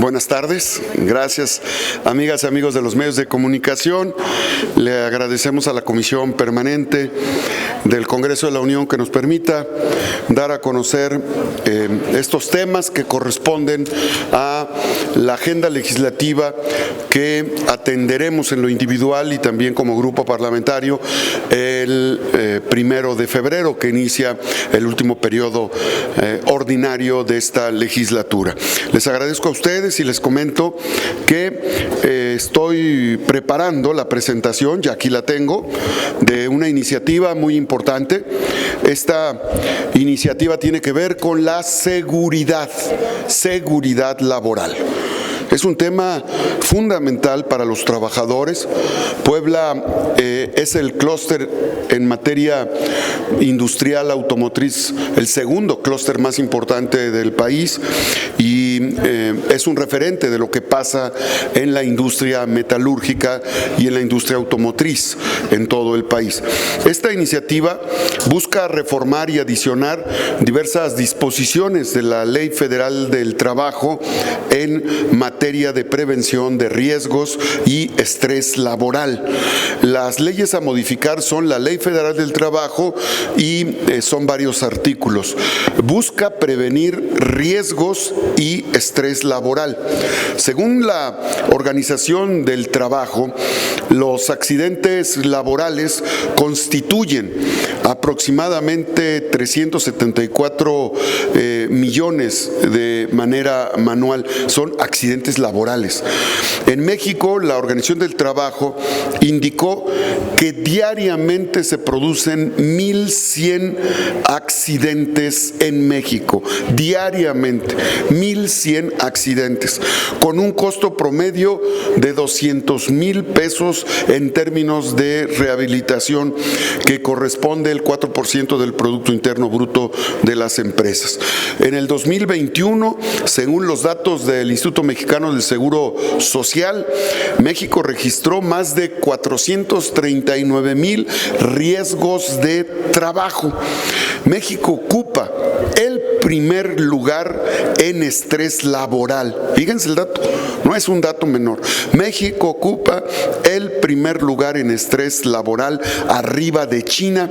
Buenas tardes, gracias amigas y amigos de los medios de comunicación. Le agradecemos a la Comisión Permanente del Congreso de la Unión que nos permita dar a conocer estos temas que corresponden a la agenda legislativa que atenderemos en lo individual y también como grupo parlamentario el 1 de febrero, que inicia el último periodo ordinario de esta legislatura. Les agradezco a ustedes y les comento que estoy preparando la presentación, ya aquí la tengo, de una iniciativa muy importante. Esta iniciativa tiene que ver con la seguridad laboral. Es un tema fundamental para los trabajadores. Puebla es el clúster en materia industrial automotriz, el segundo clúster más importante del país, y es un referente de lo que pasa en la industria metalúrgica y en la industria automotriz en todo el país. Esta iniciativa busca reformar y adicionar diversas disposiciones de la Ley Federal del Trabajo en materia de prevención de riesgos y estrés laboral. Las leyes a modificar son la Ley Federal del Trabajo y son varios artículos. Busca prevenir riesgos y estrés laboral. Según la Organización del Trabajo, los accidentes laborales constituyen aproximadamente 374 millones de manera manual. Son accidentes laborales. En México, la Organización del Trabajo indicó que diariamente se producen 1,100 accidentes en México. Diariamente, 1,100 accidentes, con un costo promedio de 200,000 pesos en términos de rehabilitación, que corresponde al 4% del Producto Interno Bruto de las empresas. En el 2021, según los datos del Instituto Mexicano del Seguro Social, México registró más de 439,000 riesgos de trabajo. México ocupa el primer lugar en estrés laboral. Fíjense el dato, no es un dato menor. México ocupa el primer lugar en estrés laboral, arriba de China,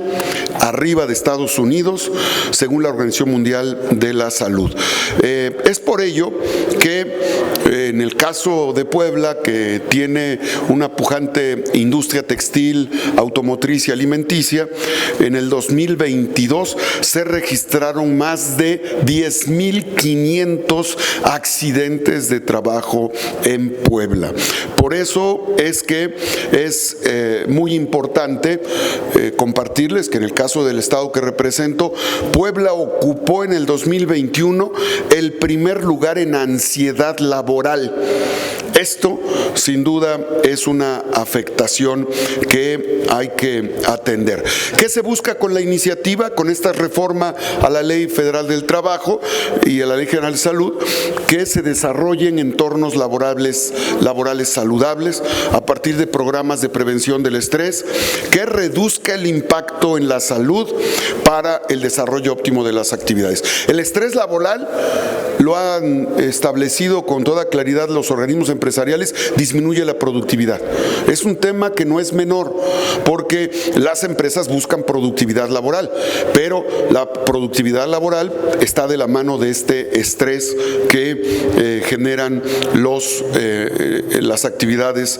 arriba de Estados Unidos, según la Organización Mundial de la Salud. Es por ello que en el caso de Puebla, que tiene una pujante industria textil, automotriz y alimenticia, en el 2022 se registraron más de 10,500 accidentes de trabajo en Puebla. Por eso es que es muy importante compartirles que en el caso del estado que represento, Puebla ocupó en el 2021 el primer lugar en ansiedad laboral. Esto, sin duda, es una afectación que hay que atender. ¿Qué se busca con la iniciativa, con esta reforma a la Ley Federal del Trabajo y a la Ley General de Salud? Que se desarrollen entornos laborales saludables a partir de programas de prevención del estrés, que reduzca el impacto en la salud para el desarrollo óptimo de las actividades. El estrés laboral, lo han establecido con toda claridad los organismos empresariales, disminuye la productividad. Es un tema que no es menor, porque las empresas buscan productividad laboral, pero la productividad laboral está de la mano de este estrés que generan las actividades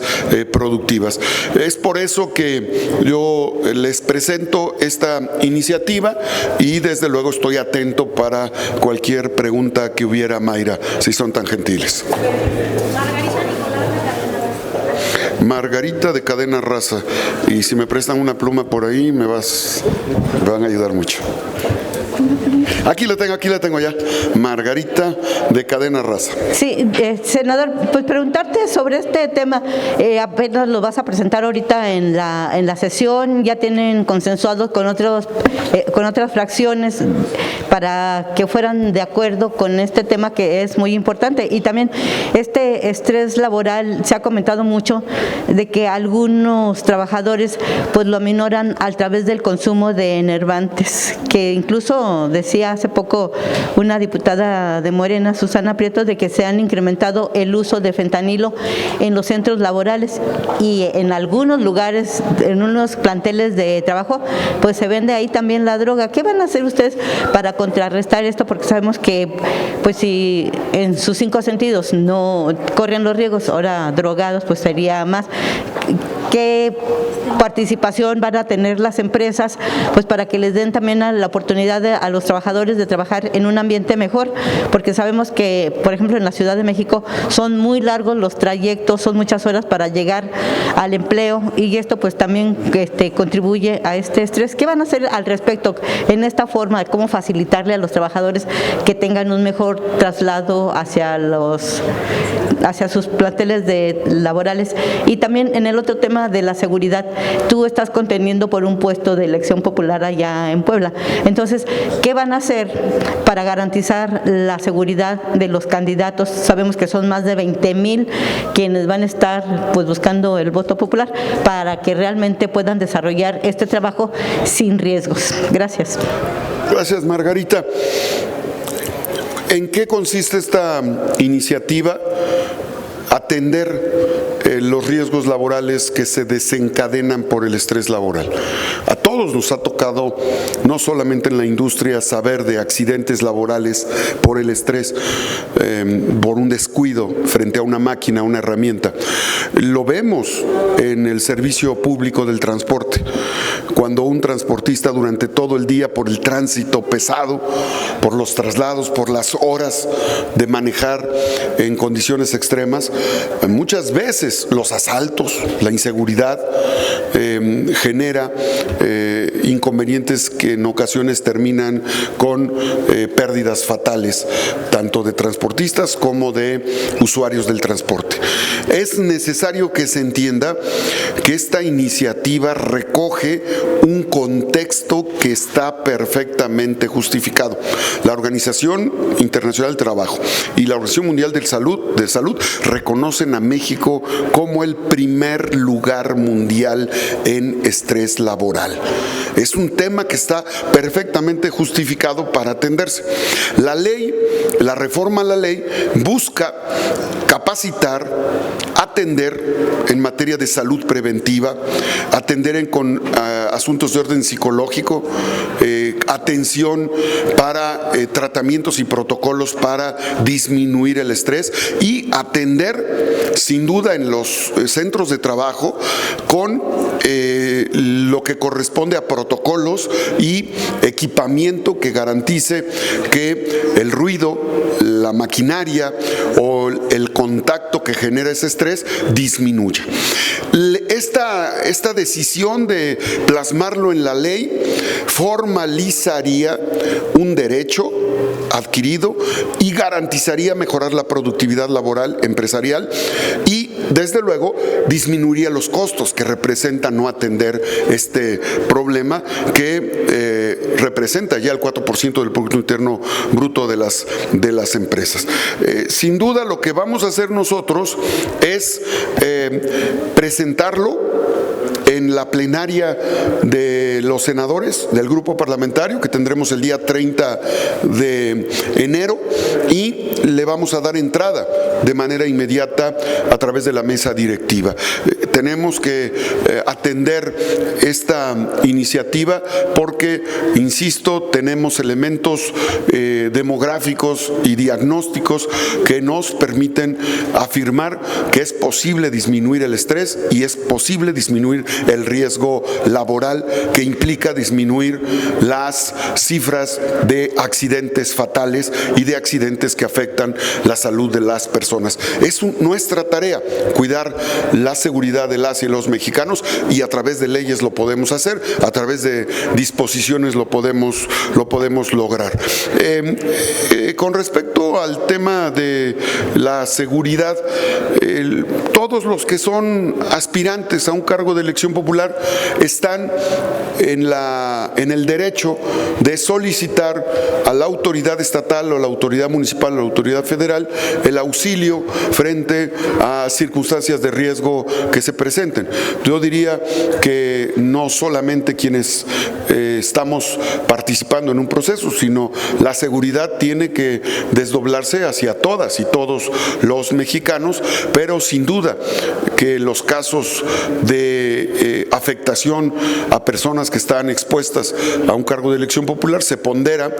productivas. Es por eso que yo les presento esta iniciativa y desde luego estoy atento para cualquier pregunta que hubiera, Mayra, si son tan gentiles. Margarita de Cadena Raza, y si me prestan una pluma por ahí me van a ayudar mucho. Aquí la tengo ya, Margarita de Cadena Raza. Sí, senador, pues preguntarte sobre este tema, apenas lo vas a presentar ahorita en la sesión, ya tienen consensuado con otras fracciones para que fueran de acuerdo con este tema que es muy importante. Y también este estrés laboral, se ha comentado mucho de que algunos trabajadores pues lo aminoran a través del consumo de enervantes, que incluso decía decía hace poco una diputada de Morena, Susana Prieto, de que se han incrementado el uso de fentanilo en los centros laborales y en algunos lugares, en unos planteles de trabajo, pues se vende ahí también la droga. ¿Qué van a hacer ustedes para contrarrestar esto? Porque sabemos que, pues si en sus 5 sentidos no corren los riesgos, ahora drogados, pues sería más. ¿Qué participación van a tener las empresas, pues para que les den también la oportunidad a los trabajadores de trabajar en un ambiente mejor? Porque sabemos que, por ejemplo, en la Ciudad de México son muy largos los trayectos, son muchas horas para llegar al empleo, y esto pues también contribuye a este estrés. ¿Qué van a hacer al respecto en esta forma de cómo facilitarle a los trabajadores que tengan un mejor traslado hacia sus planteles laborales? Y también en el otro tema de la seguridad, tú estás conteniendo por un puesto de elección popular allá en Puebla. Entonces, ¿qué van a hacer para garantizar la seguridad de los candidatos? Sabemos que son más de 20,000 quienes van a estar pues buscando el voto popular, para que realmente puedan desarrollar este trabajo sin riesgos. Gracias. Gracias, Margarita. ¿En qué consiste esta iniciativa? Atender los riesgos laborales que se desencadenan por el estrés laboral. A todos nos ha tocado, no solamente en la industria, saber de accidentes laborales por el estrés, por un descuido frente a una máquina, una herramienta. Lo vemos en el servicio público del transporte, cuando un transportista durante todo el día, por el tránsito pesado, por los traslados, por las horas de manejar en condiciones extremas, muchas veces los asaltos, la inseguridad genera inconvenientes que en ocasiones terminan con pérdidas fatales, tanto de transportistas como de usuarios del transporte. Es necesario que se entienda que esta iniciativa recoge un contexto que está perfectamente justificado. La Organización Internacional del Trabajo y la Organización Mundial de Salud reconocen a México como el primer lugar mundial en estrés laboral. Es un tema que está perfectamente justificado para atenderse. La ley, la reforma a la ley, busca capacitar, atender en materia de salud preventiva, atender con asuntos de orden psicológico, atención para tratamientos y protocolos para disminuir el estrés, y atender sin duda en los centros de trabajo con lo que corresponde a protocolos y equipamiento que garantice que el ruido, la maquinaria o el contacto que genera ese estrés disminuye. Esta decisión de plasmarlo en la ley formalizaría un derecho adquirido y garantizaría mejorar la productividad laboral empresarial, y desde luego disminuiría los costos que representa no atender este problema, que representa ya el 4% del Producto Interno Bruto de las empresas. Sin duda lo que vamos a hacer nosotros es presentarlo en la plenaria de los senadores del grupo parlamentario, que tendremos el día 30 de enero, y le vamos a dar entrada de manera inmediata a través de la mesa directiva. Tenemos que atender esta iniciativa porque, insisto, tenemos elementos demográficos y diagnósticos que nos permiten afirmar que es posible disminuir el estrés y es posible disminuir el riesgo laboral, que implica disminuir las cifras de accidentes fatales y de accidentes que afectan la salud de las personas. Es nuestra tarea cuidar la seguridad de las y los mexicanos, y a través de leyes lo podemos hacer, a través de disposiciones lo podemos lograr. Con respecto al tema de la seguridad, todos los que son aspirantes a un cargo de elección popular están en el derecho de solicitar a la autoridad estatal o a la autoridad municipal o a la autoridad federal el auxilio frente a circunstancias de riesgo que se presenten. Yo diría que no solamente quienes estamos participando en un proceso, sino la seguridad tiene que desdoblarse hacia todas y todos los mexicanos, pero sin duda que los casos de afectación a personas que están expuestas a un cargo de elección popular se pondera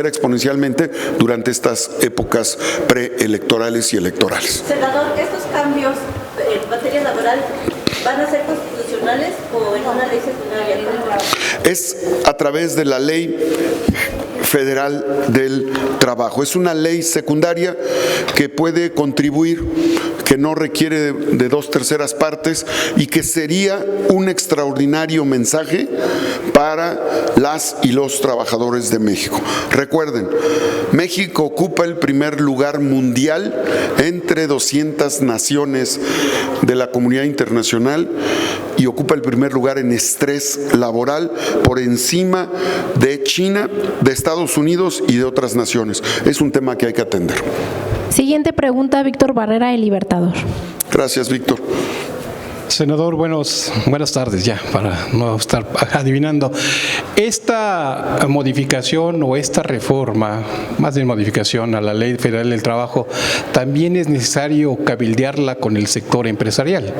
exponencialmente durante estas épocas preelectorales y electorales. Senador, ¿estos cambios en materia laboral van a ser constitucionales o en una ley secundaria? Es a través de la Ley Federal del Trabajo. Es una ley secundaria que puede contribuir, que no requiere de 2/3 partes y que sería un extraordinario mensaje para las y los trabajadores de México. Recuerden, México ocupa el primer lugar mundial entre 200 naciones de la comunidad internacional y ocupa el primer lugar en estrés laboral por encima de China, de Estados Unidos y de otras naciones. Es un tema que hay que atender. Siguiente pregunta, Víctor Barrera, El Libertador. Gracias, Víctor. Senador, buenas tardes ya, para no estar adivinando. Esta modificación o esta reforma, más bien modificación a la Ley Federal del Trabajo, también es necesario cabildearla con el sector empresarial,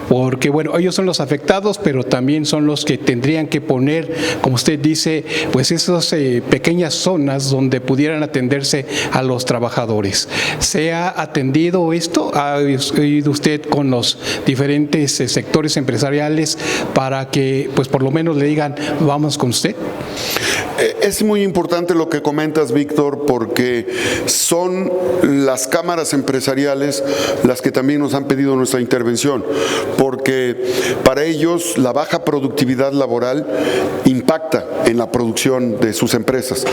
porque bueno, ellos son los afectados, pero también son los que tendrían que poner, como usted dice, pues esas pequeñas zonas donde pudieran atenderse a los trabajadores. ¿Se ha atendido esto? ¿Ha ido usted con los diferentes sectores empresariales para que pues por lo menos le digan vamos con usted? Es muy importante lo que comentas, Víctor, porque son las cámaras empresariales las que también nos han pedido nuestra intervención, porque para ellos la baja productividad laboral impacta en la producción de sus empresas.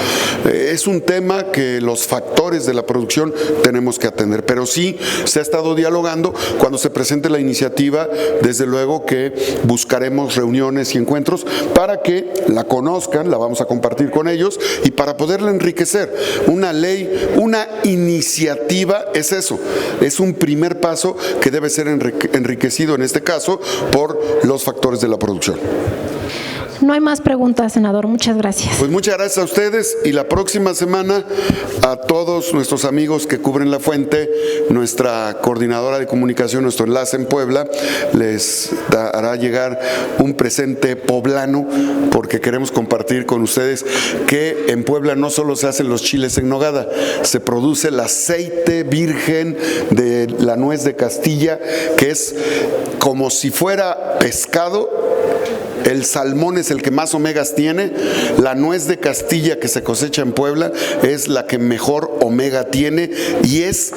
Es un tema que los factores de la producción tenemos que atender, pero sí se ha estado dialogando. Cuando se presente la iniciativa, desde luego que buscaremos reuniones y encuentros para que la conozcan, la vamos a compartir con ellos y para poderla enriquecer. Una ley, una iniciativa es eso, es un primer paso que debe ser enriquecido en este caso por los factores de la producción. No hay más preguntas, senador. Muchas gracias. Pues muchas gracias a ustedes y la próxima semana a todos nuestros amigos que cubren la fuente, nuestra coordinadora de comunicación, nuestro enlace en Puebla, les hará llegar un presente poblano porque queremos compartir con ustedes que en Puebla no solo se hacen los chiles en nogada, se produce el aceite virgen de la nuez de Castilla, que es como si fuera pescado. El salmón es el que más omegas tiene. La nuez de Castilla que se cosecha en Puebla es la que mejor omega tiene y es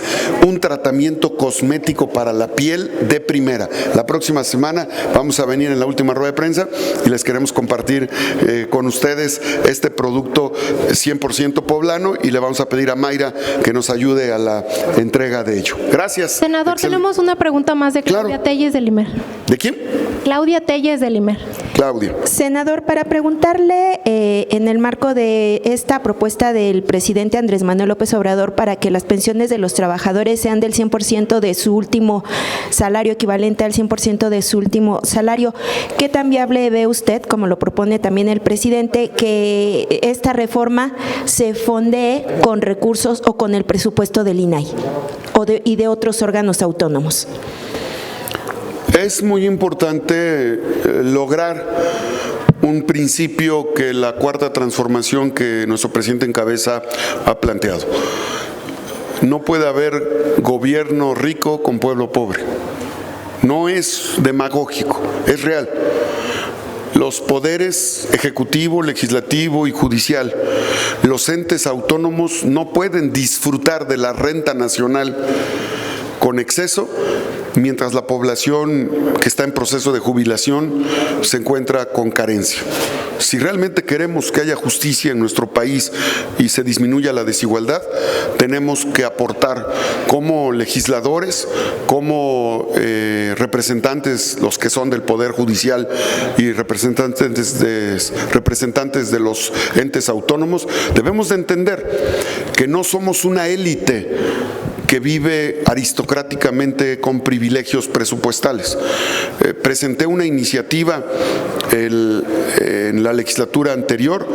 un tratamiento cosmético para la piel de primera. La próxima semana vamos a venir en la última rueda de prensa y les queremos compartir con ustedes este producto 100% poblano y le vamos a pedir a Mayra que nos ayude a la entrega de ello. Gracias. Senador, tenemos una pregunta más de Claudia Telles del IMER. ¿De quién? Claudia Telles del IMER. Claudia. Senador, para preguntarle en el marco de esta propuesta del presidente Andrés Manuel López Obrador para que las pensiones de los trabajadores sean del 100% de su último salario, equivalente al 100% de su último salario, ¿qué tan viable ve usted, como lo propone también el presidente, que esta reforma se fondee con recursos o con el presupuesto del INAI y de otros órganos autónomos? Es muy importante lograr un principio que la cuarta transformación que nuestro presidente encabeza ha planteado. No puede haber gobierno rico con pueblo pobre. No es demagógico, es real. Los poderes ejecutivo, legislativo y judicial, los entes autónomos no pueden disfrutar de la renta nacional con exceso, mientras la población que está en proceso de jubilación se encuentra con carencia. Si realmente queremos que haya justicia en nuestro país y se disminuya la desigualdad, tenemos que aportar como legisladores, como representantes, los que son del Poder Judicial y representantes de los entes autónomos, debemos de entender que no somos una élite que vive aristocráticamente con privilegios presupuestales. Presenté una iniciativa en la legislatura anterior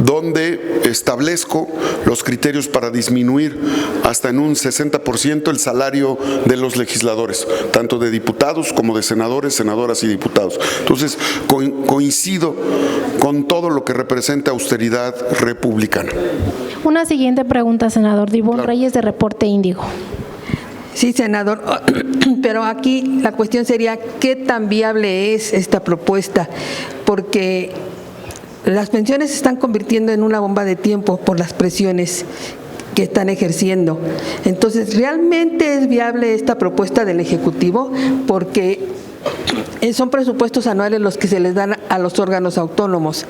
donde establezco los criterios para disminuir hasta en un 60% el salario de los legisladores, tanto de diputados como de senadores, senadoras y diputados. Entonces, coincido con todo lo que representa austeridad republicana. Una siguiente pregunta, senador. Divón Claro. Reyes, de Reporte Índigo. Sí, senador, pero aquí la cuestión sería ¿qué tan viable es esta propuesta? Porque las pensiones se están convirtiendo en una bomba de tiempo por las presiones que están ejerciendo. Entonces, ¿realmente es viable esta propuesta del Ejecutivo? Porque son presupuestos anuales los que se les dan a los órganos autónomos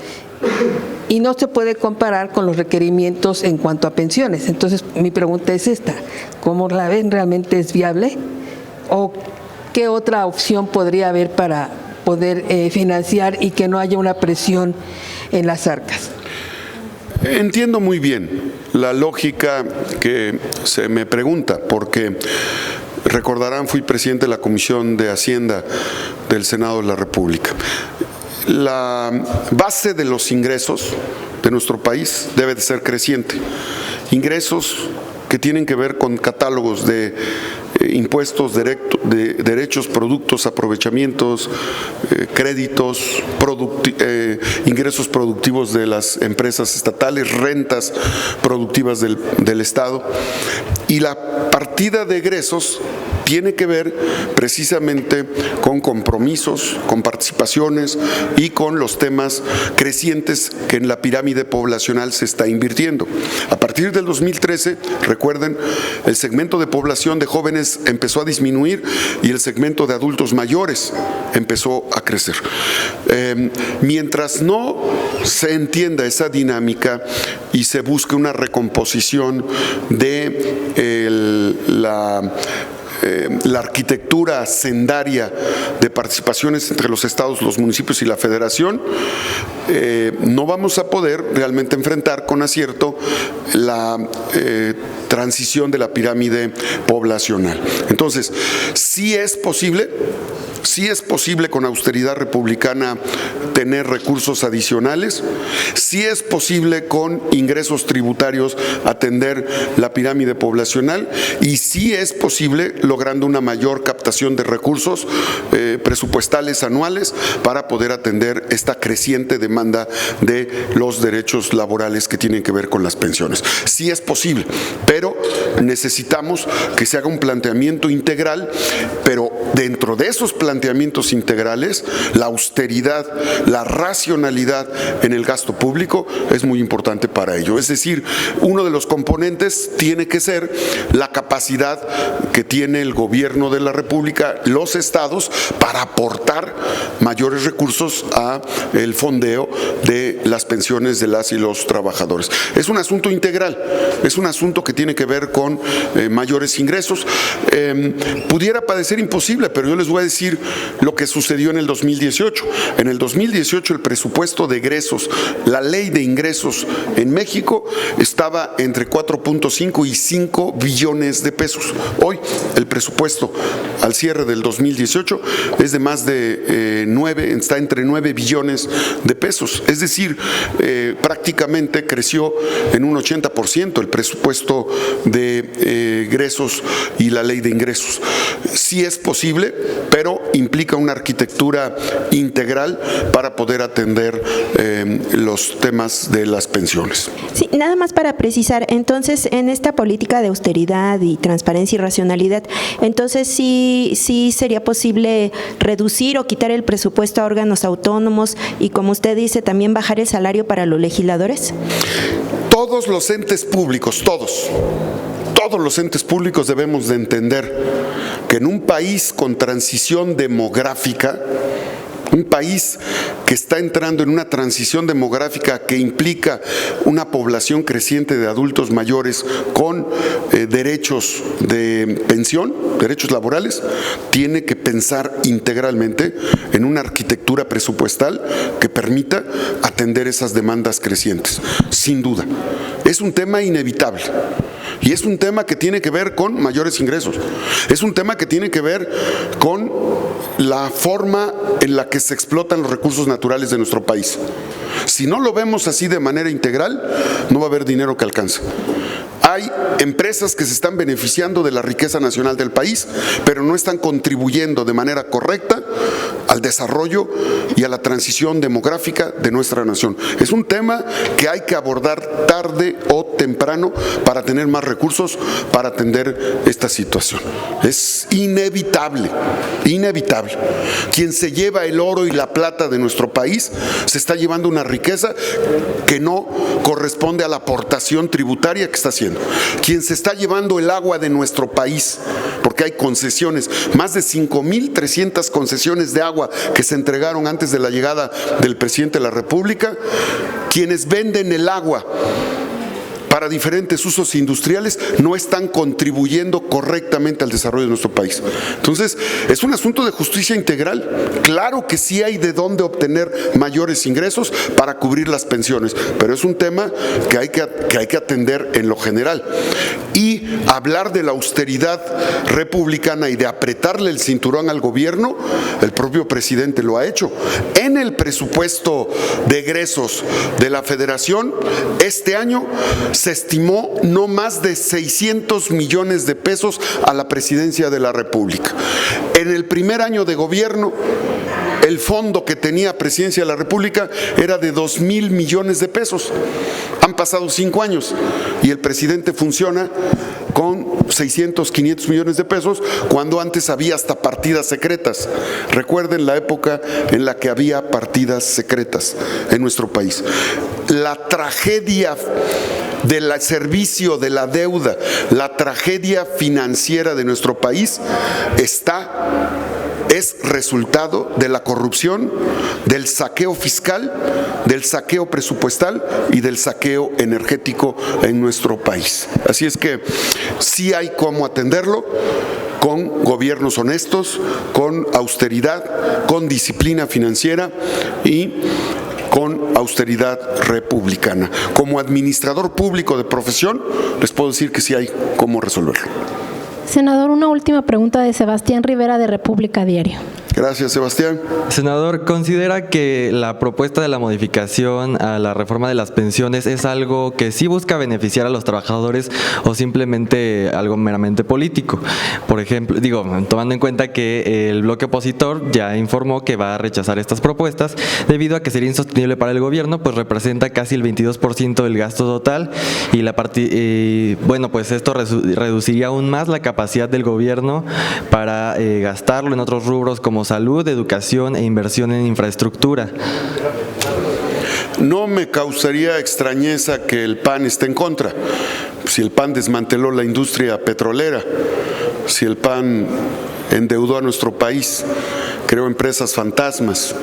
y no se puede comparar con los requerimientos en cuanto a pensiones. Entonces, mi pregunta es esta: ¿cómo la ven? ¿Realmente es viable? ¿O qué otra opción podría haber para poder financiar y que no haya una presión en las arcas? Entiendo muy bien la lógica que se me pregunta, porque recordarán, fui presidente de la Comisión de Hacienda del Senado de la República. La base de los ingresos de nuestro país debe de ser creciente. Ingresos que tienen que ver con catálogos de impuestos, derechos, productos, aprovechamientos, créditos, ingresos productivos de las empresas estatales, rentas productivas del Estado. Y la partida de egresos tiene que ver precisamente con compromisos, con participaciones y con los temas crecientes que en la pirámide poblacional se está invirtiendo. A partir del 2013, recuerden, el segmento de población de jóvenes empezó a disminuir y el segmento de adultos mayores empezó a crecer. Mientras no se entienda esa dinámica y se busque una recomposición de la arquitectura sendaria de participaciones entre los estados, los municipios y la federación, no vamos a poder realmente enfrentar con acierto la transición de la pirámide poblacional. Entonces, sí es posible con austeridad republicana tener recursos adicionales, sí es posible con ingresos tributarios atender la pirámide poblacional y sí es posible logrando una mayor captación de recursos presupuestales anuales para poder atender esta creciente demanda de los derechos laborales que tienen que ver con las pensiones. Sí es posible, pero necesitamos que se haga un planteamiento integral, pero dentro de esos planteamientos integrales, la austeridad, la racionalidad en el gasto público es muy importante para ello. Es decir, uno de los componentes tiene que ser la capacidad que tiene el gobierno de la República, los estados, para aportar mayores recursos a el fondeo de las pensiones de las y los trabajadores. Es un asunto integral, es un asunto que tiene que ver con mayores ingresos. Pudiera parecer imposible, pero yo les voy a decir lo que sucedió en el 2018. En el 2018 el presupuesto de egresos, la ley de ingresos en México estaba entre 4.5 y 5 billones de pesos. Hoy el presupuesto al cierre del 2018 es de más de 9, está entre 9 billones de pesos. Es decir, prácticamente creció en un 80% el presupuesto de egresos y la ley de ingresos. Sí es posible, pero implica una arquitectura integral para poder atender los temas de las pensiones. Sí, nada más para precisar, entonces en esta política de austeridad y transparencia y racionalidad, entonces sí sería posible reducir o quitar el presupuesto a órganos autónomos y, como usted dice, también bajar el salario para los legisladores. Todos los entes públicos, todos los entes públicos debemos de entender que en un país con transición demográfica, Un país que está entrando en una transición demográfica que implica una población creciente de adultos mayores con derechos de pensión, derechos laborales, tiene que pensar integralmente en una arquitectura presupuestal que permita atender esas demandas crecientes, sin duda. Es un tema inevitable. Y es un tema que tiene que ver con mayores ingresos. Es un tema que tiene que ver con la forma en la que se explotan los recursos naturales de nuestro país. Si no lo vemos así de manera integral, no va a haber dinero que alcance. Hay empresas que se están beneficiando de la riqueza nacional del país, pero no están contribuyendo de manera correcta al desarrollo y a la transición demográfica de nuestra nación. Es un tema que hay que abordar tarde o temprano para tener más recursos para atender esta situación. Es inevitable, inevitable. Quien se lleva el oro y la plata de nuestro país se está llevando una riqueza que no corresponde a la aportación tributaria que está haciendo. Quien se está llevando el agua de nuestro país, porque hay concesiones, más de 5,300 concesiones de agua que se entregaron antes de la llegada del presidente de la República, quienes venden el agua para diferentes usos industriales no están contribuyendo correctamente al desarrollo de nuestro país. Entonces, es un asunto de justicia integral. Claro que sí hay de dónde obtener mayores ingresos para cubrir las pensiones, pero es un tema que hay que atender en lo general. Y hablar de la austeridad republicana y de apretarle el cinturón al gobierno, el propio presidente lo ha hecho. En el presupuesto de egresos de la Federación, este año se estimó no más de 600 millones de pesos a la presidencia de la República. En el primer año de gobierno, el fondo que tenía Presidencia de la República era de 2,000 millones de pesos. Han pasado 5 años y el presidente funciona con 600, 500 millones de pesos, cuando antes había hasta partidas secretas. Recuerden la época en la que había partidas secretas en nuestro país. La tragedia del servicio de la deuda, la tragedia financiera de nuestro país es resultado de la corrupción, del saqueo fiscal, del saqueo presupuestal y del saqueo energético en nuestro país. Así es que sí hay cómo atenderlo, con gobiernos honestos, con austeridad, con disciplina financiera y con austeridad republicana. Como administrador público de profesión, les puedo decir que sí hay cómo resolverlo. Senador, una última pregunta de Sebastián Rivera de República Diario. Gracias, Sebastián. Senador, ¿considera que la propuesta de la modificación a la reforma de las pensiones es algo que sí busca beneficiar a los trabajadores o simplemente algo meramente político? Por ejemplo, tomando en cuenta que el bloque opositor ya informó que va a rechazar estas propuestas debido a que sería insostenible para el gobierno, pues representa casi el 22% del gasto total y pues esto reduciría aún más la capacidad del gobierno para gastarlo en otros rubros como salud, educación e inversión en infraestructura. No me causaría extrañeza que el PAN esté en contra. Si el PAN desmanteló la industria petrolera, si el PAN endeudó a nuestro país, creó empresas fantasmas.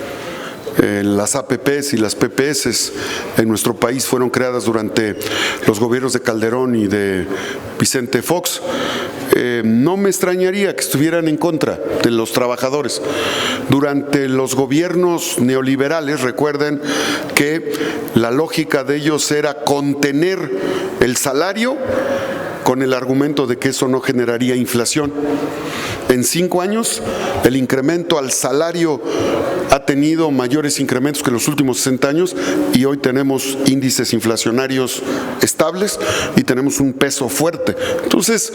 Las APPs y las PPS en nuestro país fueron creadas durante los gobiernos de Calderón y de Vicente Fox. No me extrañaría que estuvieran en contra de los trabajadores. Durante los gobiernos neoliberales, recuerden que la lógica de ellos era contener el salario con el argumento de que eso no generaría inflación. En 5 años, el incremento al salario ha tenido mayores incrementos que en los últimos 60 años y hoy tenemos índices inflacionarios estables y tenemos un peso fuerte. Entonces,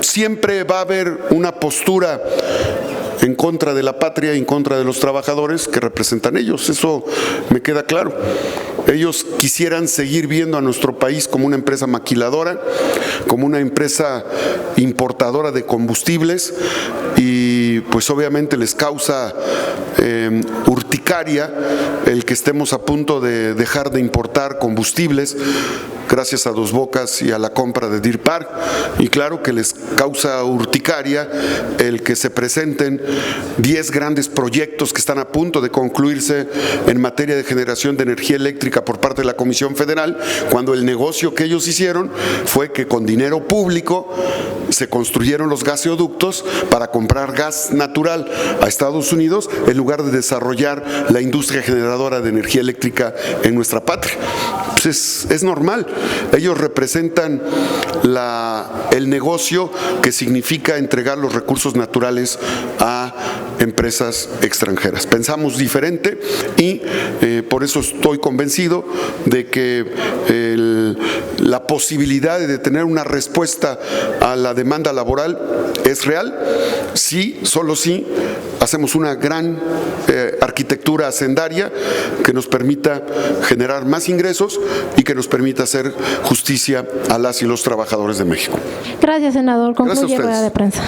siempre va a haber una postura en contra de la patria, en contra de los trabajadores que representan ellos. Eso me queda claro. Ellos quisieran seguir viendo a nuestro país como una empresa maquiladora, como una empresa importadora de combustibles y pues obviamente les causa urticaria el que estemos a punto de dejar de importar combustibles gracias a Dos Bocas y a la compra de Deer Park. Y claro que les causa urticaria el que se presenten 10 grandes proyectos que están a punto de concluirse en materia de generación de energía eléctrica por parte de la Comisión Federal, cuando el negocio que ellos hicieron fue que con dinero público se construyeron los gaseoductos para comprar gas natural a Estados Unidos en lugar de desarrollar la industria generadora de energía eléctrica en nuestra patria. Pues es normal. Ellos representan el negocio que significa entregar los recursos naturales a empresas extranjeras. Pensamos diferente y por eso estoy convencido de que la posibilidad de tener una respuesta a la demanda laboral es real, sí, solo si hacemos una gran arquitectura hacendaria que nos permita generar más ingresos y que nos permita hacer justicia a las y los trabajadores de México. Gracias, senador. Concluye Gracias a rueda ustedes. de prensa.